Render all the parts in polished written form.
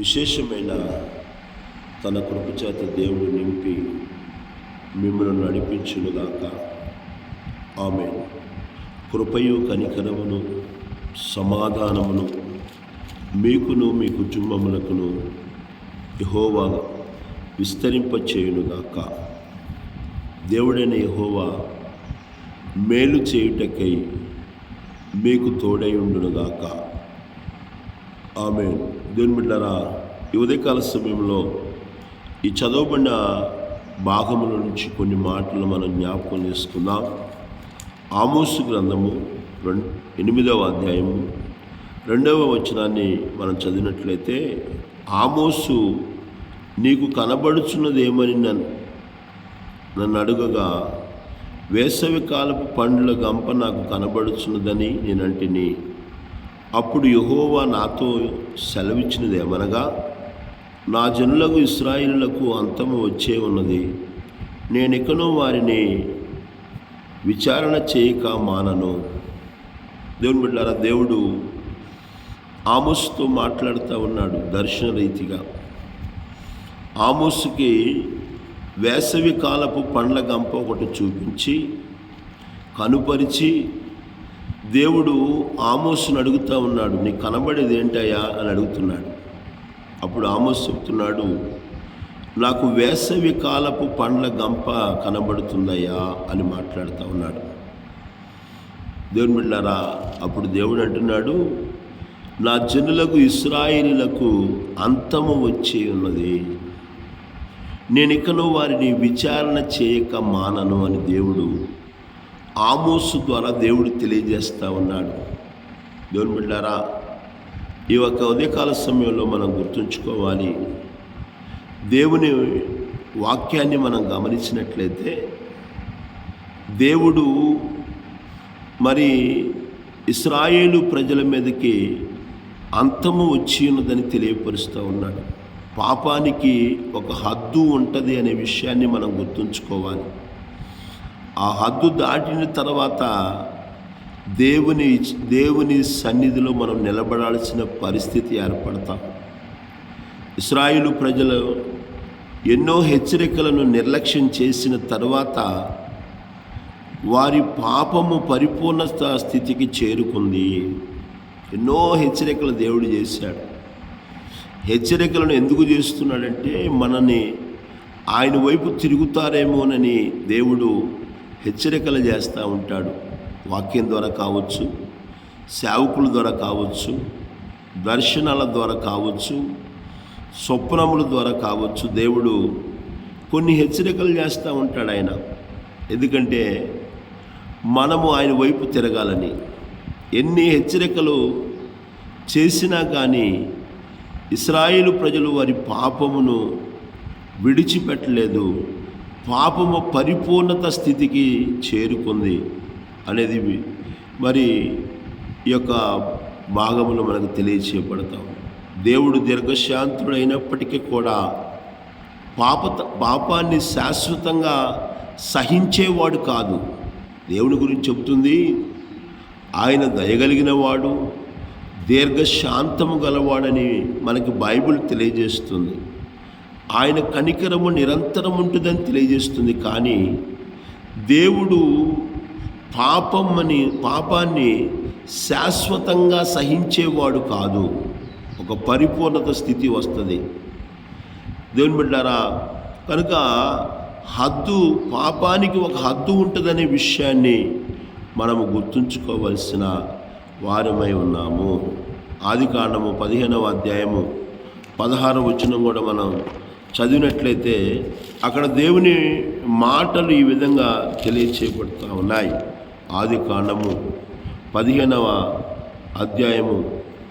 విశేషమైన తన కృపచేత దేవుడు నింపి మిమ్మల్ని నడిపించునుగాక. ఆమేన్. కృపయు కనికరమును సమాధానమును మీకును మీ కుటుంబములకును యెహోవా విస్తరింపచేయునుగాక. దేవుడైన యెహోవా మేలు చేయుటకై మీకు తోడై ఉండునుగాక. ఆమేన్. దేవుని బిడ్డలారా, ఈ ఉదయకాల సమయంలో ఈ చదవబడిన భాగముల నుంచి కొన్ని మాటలు మనం జ్ఞాపకం చేసుకుందాం. ఆమోసు గ్రంథము 8వ అధ్యాయము 2వ వచనాన్ని మనం చదివినట్లయితే, ఆమోసు నీకు కనబడుచున్నదేమని నన్ను అడుగగా, వేసవి కాలపు పండ్ల గంప నాకు కనబడుచున్నదని నేనంటిని. అప్పుడు యెహోవా నాతో సెలవిచ్చినదేమనగా, నా జనులకు ఇశ్రాయేలులకు అంతము వచ్చే ఉన్నది. నేనికను వారిని విచారణ చేయక మానను. దేవుని బిడ్డలారా, దేవుడు ఆమోసుతో మాట్లాడుతూ ఉన్నాడు దర్శన రీతిగా. ఆమోసుకి వేసవి కాలపు పండ్ల గంప ఒకటి చూపించి కనుపరిచి దేవుడు ఆమోసును అడుగుతూ ఉన్నాడు, నీకు కనబడేది ఏంటయ్యా అని అడుగుతున్నాడు. అప్పుడు ఆమోసు చెప్తున్నాడు, నాకు వేసవి కాలపు పండ్ల గంప కనబడుతుందయ్యా అని మాట్లాడుతూ ఉన్నాడు. దేవుని బిడ్డలారా, అప్పుడు దేవుడు అంటున్నాడు, నా జనులకు ఇశ్రాయేలీయులకు అంతము వచ్చి ఉన్నది. నేనికను వారిని విచారణ చేయక మానను అని దేవుడు ఆమోసు ద్వారా దేవుడు తెలియజేస్తూ ఉన్నాడు. దేవుని బిడ్డలారా, ఈ యొక్క ఉదయకాల సమయంలో మనం గుర్తుంచుకోవాలి. దేవుని వాక్యాన్ని మనం గమనించినట్లయితే, దేవుడు మరి ఇశ్రాయేలు ప్రజల మీదకి అంతము వచ్చి ఉన్నదని తెలియపరుస్తూ ఉన్నాడు. పాపానికి ఒక హద్దు ఉంటుంది అనే విషయాన్ని మనం గుర్తుంచుకోవాలి. ఆ హద్దు దాటిన తర్వాత దేవుని సన్నిధిలో మనం నిలబడాల్సిన పరిస్థితి ఏర్పడతాం. ఇశ్రాయేలు ప్రజలు ఎన్నో హెచ్చరికలను నిర్లక్ష్యం చేసిన తర్వాత వారి పాపము పరిపూర్ణ స్థితికి చేరుకుంది. ఎన్నో హెచ్చరికలు దేవుడు చేశాడు. హెచ్చరికలను ఎందుకు చేస్తున్నాడంటే, మనని ఆయన వైపు తిరుగుతారేమోనని దేవుడు హెచ్చరికలు చేస్తూ ఉంటాడు. వాక్యం ద్వారా కావచ్చు, సేవకుల ద్వారా కావచ్చు, దర్శనాల ద్వారా కావచ్చు, స్వప్నముల ద్వారా కావచ్చు, దేవుడు కొన్ని హెచ్చరికలు చేస్తూ ఉంటాడు ఆయన. ఎందుకంటే మనము ఆయన వైపు తిరగాలని. ఎన్ని హెచ్చరికలు చేసినా కానీ ఇశ్రాయేలు ప్రజలు వారి పాపమును విడిచిపెట్టలేదు. పాపము పరిపూర్ణత స్థితికి చేరుకుంది అనేది మరి ఈ యొక్క భాగములో మనకు తెలియచేయబడతాం. దేవుడు దీర్ఘశాంతుడు అయినప్పటికీ కూడా పాపాన్ని శాశ్వతంగా సహించేవాడు కాదు. దేవుని గురించి చెబుతుంది, ఆయన దయగలిగిన వాడు, దీర్ఘశాంతము గలవాడని మనకి బైబిల్ తెలియజేస్తుంది. ఆయన కనికరము నిరంతరం ఉంటుందని తెలియజేస్తుంది. కానీ దేవుడు పాపాన్ని శాశ్వతంగా సహించేవాడు కాదు. ఒక పరిపూర్ణత స్థితి వస్తుంది. దేవుని బిడ్డలారా, కనుక పాపానికి ఒక హద్దు ఉంటుందనే విషయాన్ని మనము గుర్తుంచుకోవలసిన వారమై ఉన్నాము. ఆదికాండము 15వ అధ్యాయము 16వ వచనం కూడా మనం చదివినట్లయితే, అక్కడ దేవుని మాటలు ఈ విధంగా తెలియచేయబడుతూ ఉన్నాయి. ఆదికాండము 15వ అధ్యాయము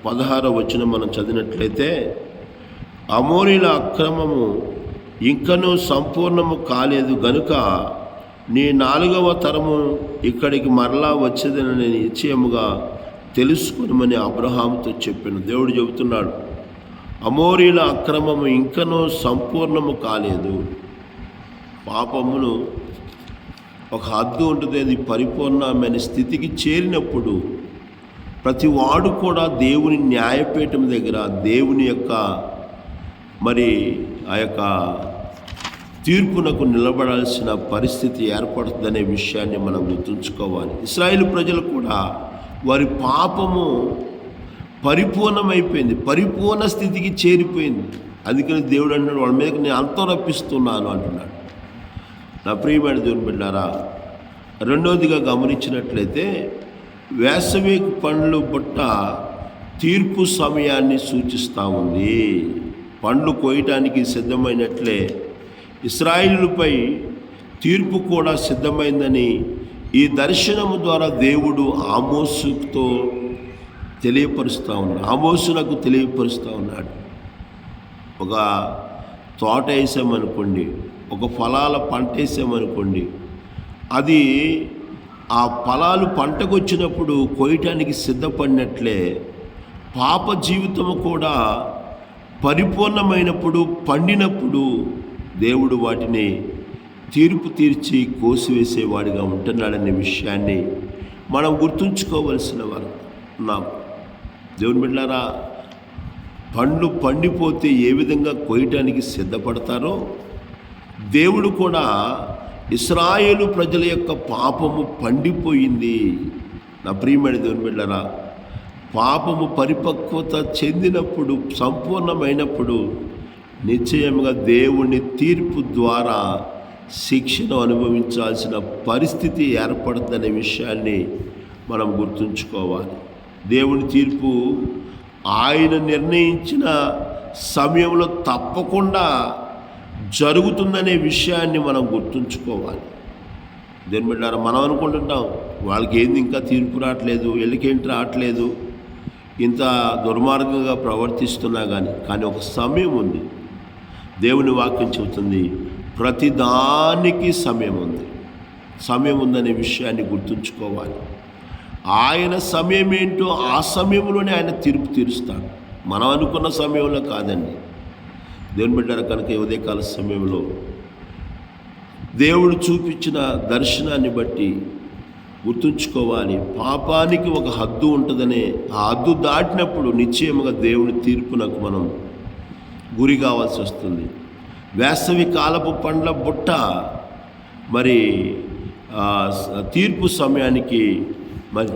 16వ వచనం మనం చదివినట్లయితే, అమోరీల అక్రమము ఇంకనూ సంపూర్ణము కాలేదు గనుక నీ 4వ తరము ఇక్కడికి మరలా వచ్చేదని నేను నిశ్చయముగా తెలుసుకునమని అబ్రహాముతో చెప్పాను. దేవుడు చెబుతున్నాడు, అమోరీల అక్రమము ఇంకనూ సంపూర్ణము కాలేదు. పాపమును ఒక హద్దు ఉంటుంది, అది పరిపూర్ణమైన స్థితికి చేరినప్పుడు ప్రతి వాడు కూడా దేవుని న్యాయపీఠం దగ్గర దేవుని యొక్క మరి ఆ యొక్క తీర్పునకు నిలబడాల్సిన పరిస్థితి ఏర్పడుతుందనే విషయాన్ని మనం గుర్తుంచుకోవాలి. ఇశ్రాయేలు ప్రజలు కూడా వారి పాపము పరిపూర్ణమైపోయింది, పరిపూర్ణ స్థితికి చేరిపోయింది. అందుకని దేవుడు అంటున్నాడు, వాళ్ళ మీదకి నేను అంతం రప్పిస్తున్నాను అంటున్నాడు. నా ప్రియమైన దేవుని బిడ్డారా, రెండవదిగా గమనించినట్లయితే వేసవి పండ్లు బుట్ట తీర్పు సమయాన్ని సూచిస్తూ ఉంది. పండ్లు కోయటానికి సిద్ధమైనట్లే ఇశ్రాయేలుపై తీర్పు కూడా సిద్ధమైందని ఈ దర్శనము ద్వారా దేవుడు ఆమోసుతో తెలియపరుస్తూ ఉన్నాడు. ఆమోసునకు తెలియపరుస్తూ ఉన్నాడు. ఒక తోట వేసామనుకోండి, ఒక ఫలాల పంట వేసామనుకోండి, అది ఆ ఫలాలు పంటకు వచ్చినప్పుడు కోయటానికి సిద్ధపడినట్లే పాప జీవితము కూడా పరిపూర్ణమైనప్పుడు, పండినప్పుడు దేవుడు వాటిని తీర్పు తీర్చి కోసివేసేవాడిగా ఉంటున్నాడనే విషయాన్ని మనం గుర్తుంచుకోవలసిన వారు ఉన్నాం. దేవుని బిడ్డలారా, పండ్లు పండిపోతే ఏ విధంగా కోయటానికి సిద్ధపడతారో దేవుడు కూడా ఇశ్రాయేలు ప్రజల యొక్క పాపము పండిపోయింది. నా ప్రియమైన దేవుని బిడ్డలారా, పాపము పరిపక్వత చెందినప్పుడు, సంపూర్ణమైనప్పుడు నిశ్చయంగా దేవుని తీర్పు ద్వారా శిక్షను అనుభవించాల్సిన పరిస్థితి ఏర్పడుతుందనే విషయాన్ని మనం గుర్తుంచుకోవాలి. దేవుని తీర్పు ఆయన నిర్ణయించిన సమయంలో తప్పకుండా జరుగుతుందనే విషయాన్ని మనం గుర్తుంచుకోవాలి. దేని బిడ్డారా, మనం అనుకుంటుంటాం వాళ్ళకి ఏంది ఇంకా తీర్పు రావట్లేదు, వీళ్ళకేంటి రావట్లేదు, ఇంత దుర్మార్గంగా ప్రవర్తిస్తున్నా కానీ ఒక సమయం ఉంది. దేవుని వాక్యం చెబుతుంది, ప్రతిదానికి సమయం ఉందనే విషయాన్ని గుర్తుంచుకోవాలి. ఆయన సమయం ఏంటో ఆ సమయంలోనే ఆయన తీర్పు తీరుస్తాడు, మనం అనుకున్న సమయంలో కాదండి. దేవుని బిడ్డల కనుక ఉదయకాల సమయంలో దేవుడు చూపించిన దర్శనాన్ని బట్టి గుర్తుంచుకోవాలి, పాపానికి ఒక హద్దు ఉంటుందనే ఆ హద్దు దాటినప్పుడు నిశ్చయముగా దేవుని తీర్పునకు మనం గురి కావాల్సి వస్తుంది. వేసవి కాలపు పండ్ల బుట్ట మరి తీర్పు సమయానికి మరి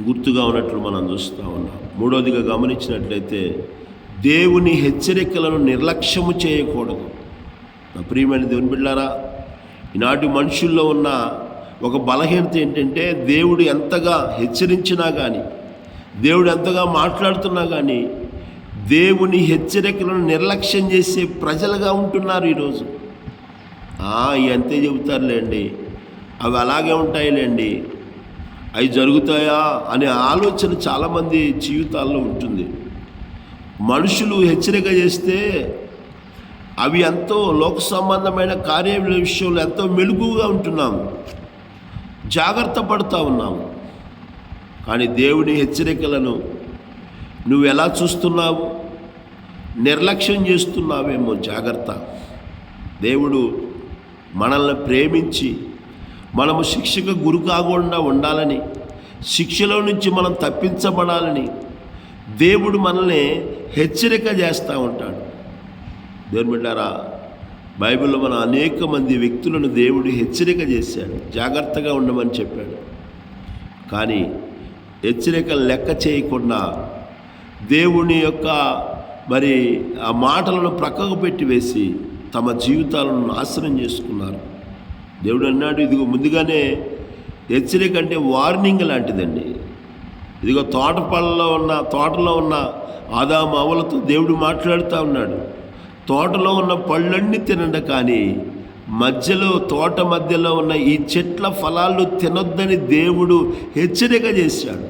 గుర్తుగా ఉన్నట్లు మనం చూస్తూ ఉన్నాం. మూడవదిగా గమనించినట్లయితే దేవుని హెచ్చరికలను నిర్లక్ష్యము చేయకూడదు. నా ప్రియమైన దేవుని బిడ్డలారా, ఈనాటి మనుషుల్లో ఉన్న ఒక బలహీనత ఏంటంటే దేవుడు ఎంతగా హెచ్చరించినా కానీ, దేవుడు ఎంతగా మాట్లాడుతున్నా కానీ దేవుని హెచ్చరికలను నిర్లక్ష్యం చేసే ప్రజలుగా ఉంటున్నారు ఈరోజు. అంతే చెబుతారులేండి, అవి అలాగే ఉంటాయిలేండి, అవి జరుగుతాయా అనే ఆలోచన చాలామంది జీవితాల్లో ఉంటుంది. మనుషులు హెచ్చరిక చేస్తే అవి ఎంతో లోక సంబంధమైన కార్యాల విషయంలో ఎంతో మెలుగుగా ఉంటున్నాము, జాగ్రత్త పడుతూ ఉన్నాము. కానీ దేవుని హెచ్చరికలను నువ్వు ఎలా చూస్తున్నావు? నిర్లక్ష్యం చేస్తున్నావేమో. జాగ్రత్త. దేవుడు మనల్ని ప్రేమించి మనము శిక్షకు గురి కాకుండా ఉండాలని, శిక్షలో నుంచి మనం తప్పించబడాలని దేవుడు మనల్ని హెచ్చరిక చేస్తూ ఉంటాడు. దేవుని బిడ్డారా, బైబిల్లో మన అనేక మంది వ్యక్తులను దేవుడు హెచ్చరిక చేశాడు, జాగ్రత్తగా ఉండమని చెప్పాడు. కానీ హెచ్చరికలు లెక్క చేయకుండా దేవుని యొక్క మరి ఆ మాటలను ప్రక్కకు పెట్టి వేసి తమ జీవితాలను నాశనం చేసుకున్నారు. దేవుడు అన్నాడు, ఇదిగో ముందుగానే హెచ్చరిక అంటే వార్నింగ్ లాంటిదండి. ఇదిగో తోటలో ఉన్న ఆదాము అవ్వలతో దేవుడు మాట్లాడుతూ ఉన్నాడు, తోటలో ఉన్న పళ్ళన్నీ తినండి, కానీ తోట మధ్యలో ఉన్న ఈ చెట్ల ఫలాలు తినొద్దని దేవుడు హెచ్చరిక చేశాడు.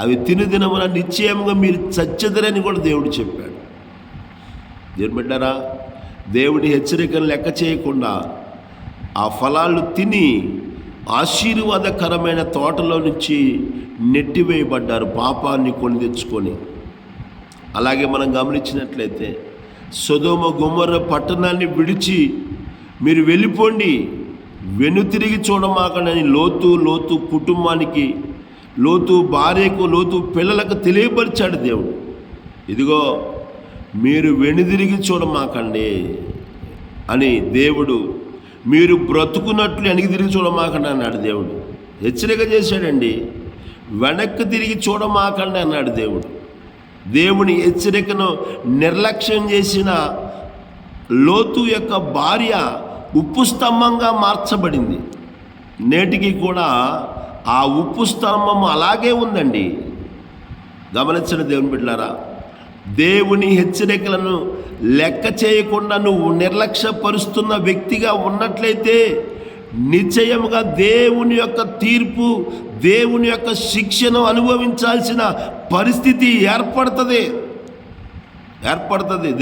అవి తినమున నిశ్చయంగా మీరు చచ్చెదరని కూడా దేవుడు చెప్పాడు. దేవుని బిడ్డలారా, దేవుడి హెచ్చరికను లెక్క చేయకుండా ఆ ఫలాలు తిని ఆశీర్వాదకరమైన తోటలో నుంచి నెట్టివేయబడ్డారు, పాపాన్ని కొని తెచ్చుకొని. అలాగే మనం గమనించినట్లయితే సొదొమ గొమొర్రా పట్టణాన్ని విడిచి మీరు వెళ్ళిపోండి, వెనుతిరిగి చూడమాకండి లోతు కుటుంబానికి, లోతు భార్యకు, లోతు పిల్లలకు తెలియపరిచాడు దేవుడు. ఇదిగో మీరు వెనుదిరిగి చూడమాకండి అని దేవుడు, మీరు బ్రతుకున్నట్లు వెనక్కి తిరిగి చూడమాకండి అన్నాడు దేవుడు. హెచ్చరిక చేశాడండి. వెనక్కి తిరిగి చూడమాకండి అన్నాడు దేవుడు. దేవుని హెచ్చరికను నిర్లక్ష్యం చేసిన లోతు యొక్క భార్య ఉప్పు స్తంభంగా మార్చబడింది. నేటికి కూడా ఆ ఉప్పు స్తంభం అలాగే ఉందండి. గమనించండి దేవుని బిడ్డలారా, దేవుని హెచ్చరికలను లెక్క చేయకుండా నువ్వు నిర్లక్ష్యపరుస్తున్న వ్యక్తిగా ఉన్నట్లయితే నిశ్చయముగా దేవుని యొక్క తీర్పు, దేవుని యొక్క శిక్షను అనుభవించాల్సిన పరిస్థితి ఏర్పడుతుంది.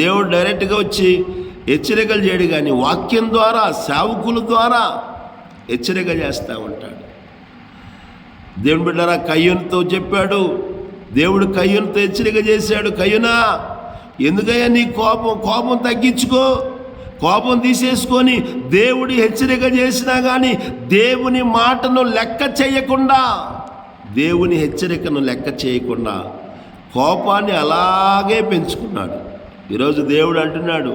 దేవుడు డైరెక్ట్గా వచ్చి హెచ్చరికలు చేయడు, కానీ వాక్యం ద్వారా, సేవకుల ద్వారా హెచ్చరిక చేస్తూ ఉంటాడు. దేవుని బిడ్డలారా, కయ్యూనుతో చెప్పాడు. దేవుడు కయ్యూనుతో హెచ్చరిక చేశాడు. కయ్యూనా, ఎందుకయ్యా నీ కోపం తగ్గించుకో, కోపం తీసేసుకొని దేవుడి హెచ్చరిక చేసినా కానీ దేవుని మాటను లెక్క చేయకుండా, దేవుని హెచ్చరికను లెక్క చేయకుండా కోపాన్ని అలాగే పెంచుకున్నాడు. ఈరోజు దేవుడు అంటున్నాడు,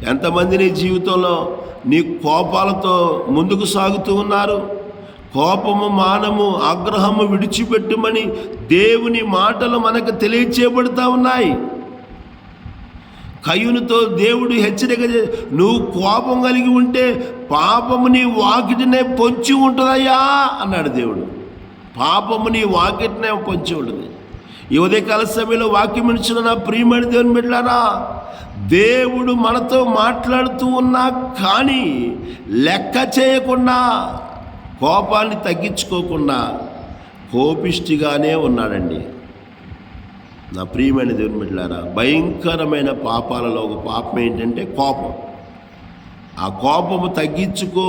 ఎంతమంది నీ జీవితంలో నీ కోపాలతో ముందుకు సాగుతూ ఉన్నారు? కోపము మానము, ఆగ్రహము విడిచిపెట్టుమని దేవుని మాటలు మనకు తెలియచేయబడుతూ ఉన్నాయి. కయ్యూనుతో దేవుడు హెచ్చరిక నువ్వు కోపం కలిగి ఉంటే పాపము నీ వాకిటినే పొంచి ఉంటుందయ్యా అన్నాడు దేవుడు. పాపము నీ వాకిటినే పొంచి ఉంటుంది. ఈ ఉదయకాల సమయంలో వాక్యం ఇచ్చిన నా ప్రియమైన దేవుని బిడ్డలారా, దేవుడు మనతో మాట్లాడుతూ ఉన్నా కానీ లెక్క చేయకుండా, కోపాన్ని తగ్గించుకోకుండా కోపిష్టిగానే ఉన్నాడండి. నా ప్రియమైన దేవుని బిడ్డలారా, భయంకరమైన పాపాలలో ఒక పాపం ఏంటంటే కోపం. ఆ కోపము తగ్గించుకో,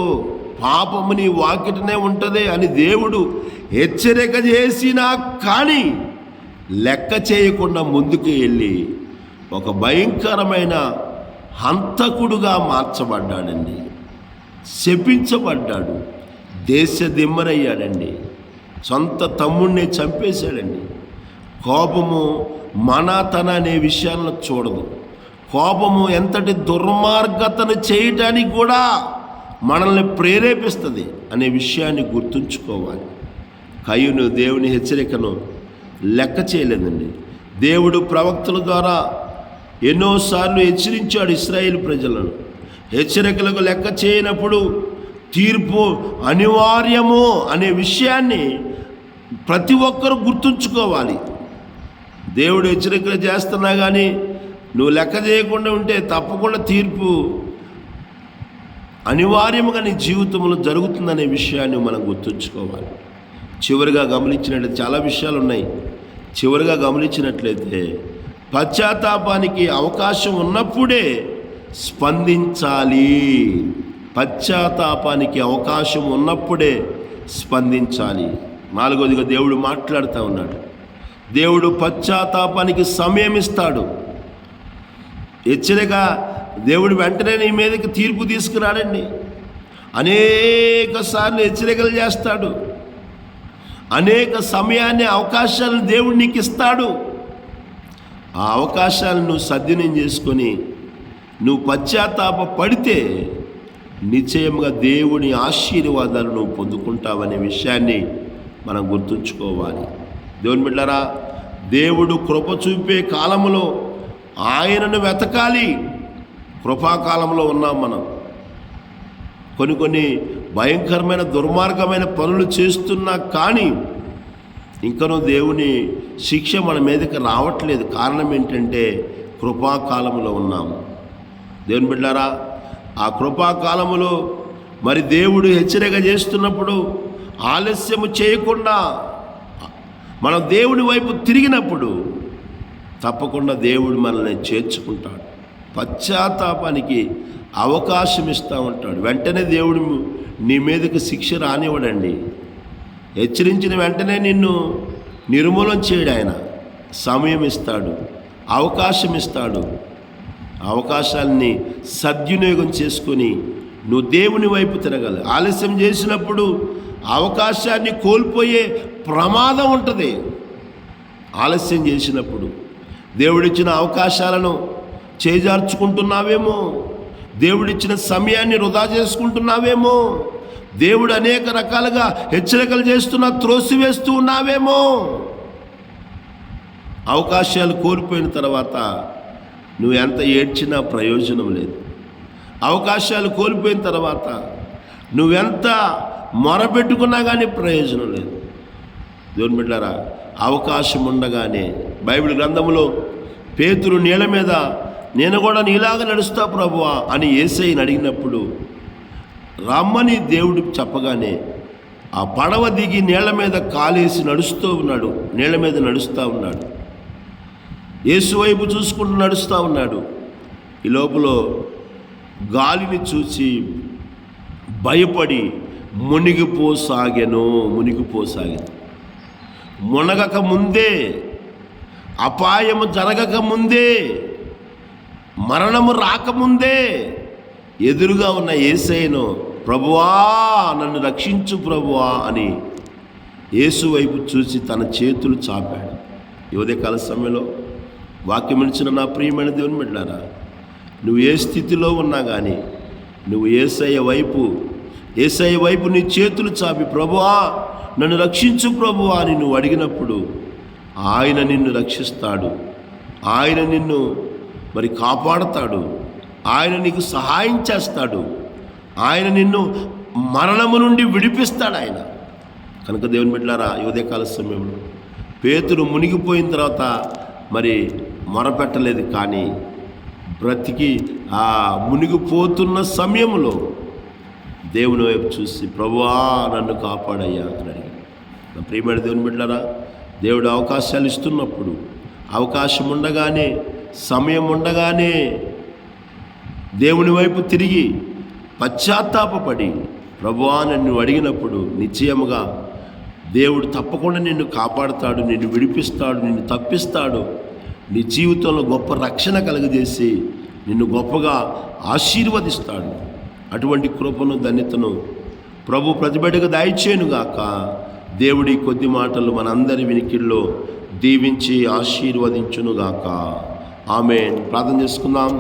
పాపము నీ వాకిటనే ఉంటుంది అని దేవుడు హెచ్చరిక చేసినా కానీ లెక్క చేయకుండా ముందుకు వెళ్ళి ఒక భయంకరమైన హంతకుడుగా మార్చబడ్డాడండి. శపించబడ్డాడు. దేశ దిమ్మరయ్యాడండి. సొంత తమ్ముడిని చంపేశాడండి. కోపము మనతన అనే విషయాలను చూడదు. కోపము ఎంతటి దుర్మార్గతను చేయటానికి కూడా మనల్ని ప్రేరేపిస్తుంది అనే విషయాన్ని గుర్తుంచుకోవాలి. కయ్యూను దేవుని హెచ్చరికను లెక్క చేయలేదండి. దేవుడు ప్రవక్తల ద్వారా ఎన్నోసార్లు హెచ్చరించాడు ఇశ్రాయేలు ప్రజలను. హెచ్చరికలకు లెక్క చేయనప్పుడు తీర్పు అనివార్యము అనే విషయాన్ని ప్రతి ఒక్కరూ గుర్తుంచుకోవాలి. దేవుడు హెచ్చరికలు చేస్తున్నా కానీ నువ్వు లెక్క చేయకుండా ఉంటే తప్పకుండా తీర్పు అనివార్యముగా నీ జీవితంలో జరుగుతుందనే విషయాన్ని మనం గుర్తుంచుకోవాలి. చివరిగా గమనించినట్లయితే చాలా విషయాలు ఉన్నాయి. చివరిగా గమనించినట్లయితే పశ్చాత్తాపానికి అవకాశం ఉన్నప్పుడే స్పందించాలి. పశ్చాత్తాపానికి అవకాశం ఉన్నప్పుడే స్పందించాలి. నాలుగోదిగా దేవుడు మాట్లాడుతూ ఉన్నాడు. దేవుడు పశ్చాత్తాపానికి సమయం ఇస్తాడు. హెచ్చరిక దేవుడు వెంటనే నీ మీదకి తీర్పు తీసుకురాడండి. అనేక సార్లు హెచ్చరికలు చేస్తాడు. అనేక సమయాన్ని, అవకాశాలను దేవుడు నీకు ఇస్తాడు. ఆ అవకాశాలను నువ్వు సద్వినియోగం చేసుకొని నువ్వు పశ్చాత్తాప పడితే నిశ్చయంగా దేవుని ఆశీర్వాదాలు నువ్వు పొందుకుంటావనే విషయాన్ని మనం గుర్తుంచుకోవాలి. దేవుని బిడ్డలారా, దేవుడు కృప చూపే కాలంలో ఆయనను వెతకాలి. కృపాకాలంలో ఉన్నాం మనం. కొన్ని భయంకరమైన దుర్మార్గమైన పనులు చేస్తున్నా కానీ ఇంకనూ దేవుని శిక్ష మన మీదకి రావట్లేదు. కారణం ఏంటంటే కృపాకాలంలో ఉన్నాము. దేవుని బిడ్డలారా, ఆ కృపాకాలములో మరి దేవుడు హెచ్చరిక చేస్తున్నప్పుడు ఆలస్యము చేయకుండా మనం దేవుడి వైపు తిరిగినప్పుడు తప్పకుండా దేవుడు మనల్ని చేర్చుకుంటాడు. పశ్చాత్తాపానికి అవకాశం ఇస్తూ ఉంటాడు. వెంటనే దేవుడు నీ మీదకి శిక్ష రానివ్వడండి. హెచ్చరించిన వెంటనే నిన్ను నిర్మూలన చేయడు. ఆయన సమయం ఇస్తాడు, అవకాశం ఇస్తాడు. అవకాశాలని సద్వినియోగం చేసుకొని నువ్వు దేవుని వైపు తిరగాలి. ఆలస్యం చేసినప్పుడు అవకాశాన్ని కోల్పోయే ప్రమాదం ఉంటుంది. ఆలస్యం చేసినప్పుడు దేవుడిచ్చిన అవకాశాలను చేజార్చుకుంటున్నావేమో, దేవుడిచ్చిన సమయాన్ని వృధా చేసుకుంటున్నావేమో, దేవుడు అనేక రకాలుగా హెచ్చరికలు చేస్తున్నా త్రోసివేస్తూ ఉన్నావేమో. అవకాశాలు కోల్పోయిన తర్వాత నువ్వు ఎంత ఏడ్చినా ప్రయోజనం లేదు. అవకాశాలు కోల్పోయిన తర్వాత నువ్వెంత మొరపెట్టుకున్నా కానీ ప్రయోజనం లేదు. దేవుని బిడ్డలారా, అవకాశం ఉండగానే బైబిల్ గ్రంథంలో పేతురు నీళ్ళ మీద నేను కూడా నీలాగా నడుస్తా ప్రభువా అని యేసయ్యని అడిగినప్పుడు రమ్మని దేవుడు చెప్పగానే ఆ పడవ దిగి నీళ్ల మీద కాలేసి నడుస్తూ ఉన్నాడు. నీళ్ల మీద నడుస్తూ ఉన్నాడు. యేసు వైపు చూసుకుంటూ నడుస్తూ ఉన్నాడు. ఈ లోపల గాలిని చూసి భయపడి మునిగిపోసాగెను. మునగక ముందే, అపాయము జరగక ముందే, మరణము రాకముందే ఎదురుగా ఉన్న యేసయ్యను ప్రభువా నన్ను రక్షించు ప్రభువా అని యేసు వైపు చూసి తన చేతులు చాపాడు. ఈ ఉదయకాల సమయంలో వాక్యం ఇచ్చిన నా ప్రియమైన దేవుని బిడ్డలారా, నువ్వు ఏ స్థితిలో ఉన్నా కానీ నువ్వు యేసయ్య వైపు నీ చేతులు చాపి ప్రభువా నన్ను రక్షించు ప్రభువా అని నువ్వు అడిగినప్పుడు ఆయన నిన్ను రక్షిస్తాడు. ఆయన నిన్ను మరి కాపాడుతాడు. ఆయన నీకు సహాయం చేస్తాడు. ఆయన నిన్ను మరణము నుండి విడిపిస్తాడు ఆయన. కనుక దేవుని బిడ్డలారా, ఈ ఉదయకాల సమయంలో పేతురు మునిగిపోయిన తర్వాత మరి మొరపెట్టలేదు, కానీ బ్రతికి ఆ మునిగిపోతున్న సమయంలో దేవుని వైపు చూసి ప్రభువా నన్ను కాపాడయ్యా అని అడిగాడు. నా ప్రియమైన దేవుని బిడ్డలారా, దేవుడు అవకాశాలు ఇస్తున్నప్పుడు, అవకాశం ఉండగానే, సమయం ఉండగానే దేవుని వైపు తిరిగి పశ్చాత్తాపపడి ప్రభువా నన్ను అడిగినప్పుడు నిశ్చయముగా దేవుడు తప్పకుండా నిన్ను కాపాడుతాడు, నిన్ను విడిపిస్తాడు, నిన్ను తప్పిస్తాడు. నీ జీవితంలో గొప్ప రక్షణ కలుగజేసి నిన్ను గొప్పగా ఆశీర్వదిస్తాడు. అటువంటి కృపను ధన్యతను ప్రభు ప్రతిబిడ్డకు దయచేయునుగాక. దేవుడి కొద్ది మాటలు మనందరి వినికిల్లో దీవించి ఆశీర్వదించునుగాక. ఆమేన్. ప్రార్థన చేసుకుందాం.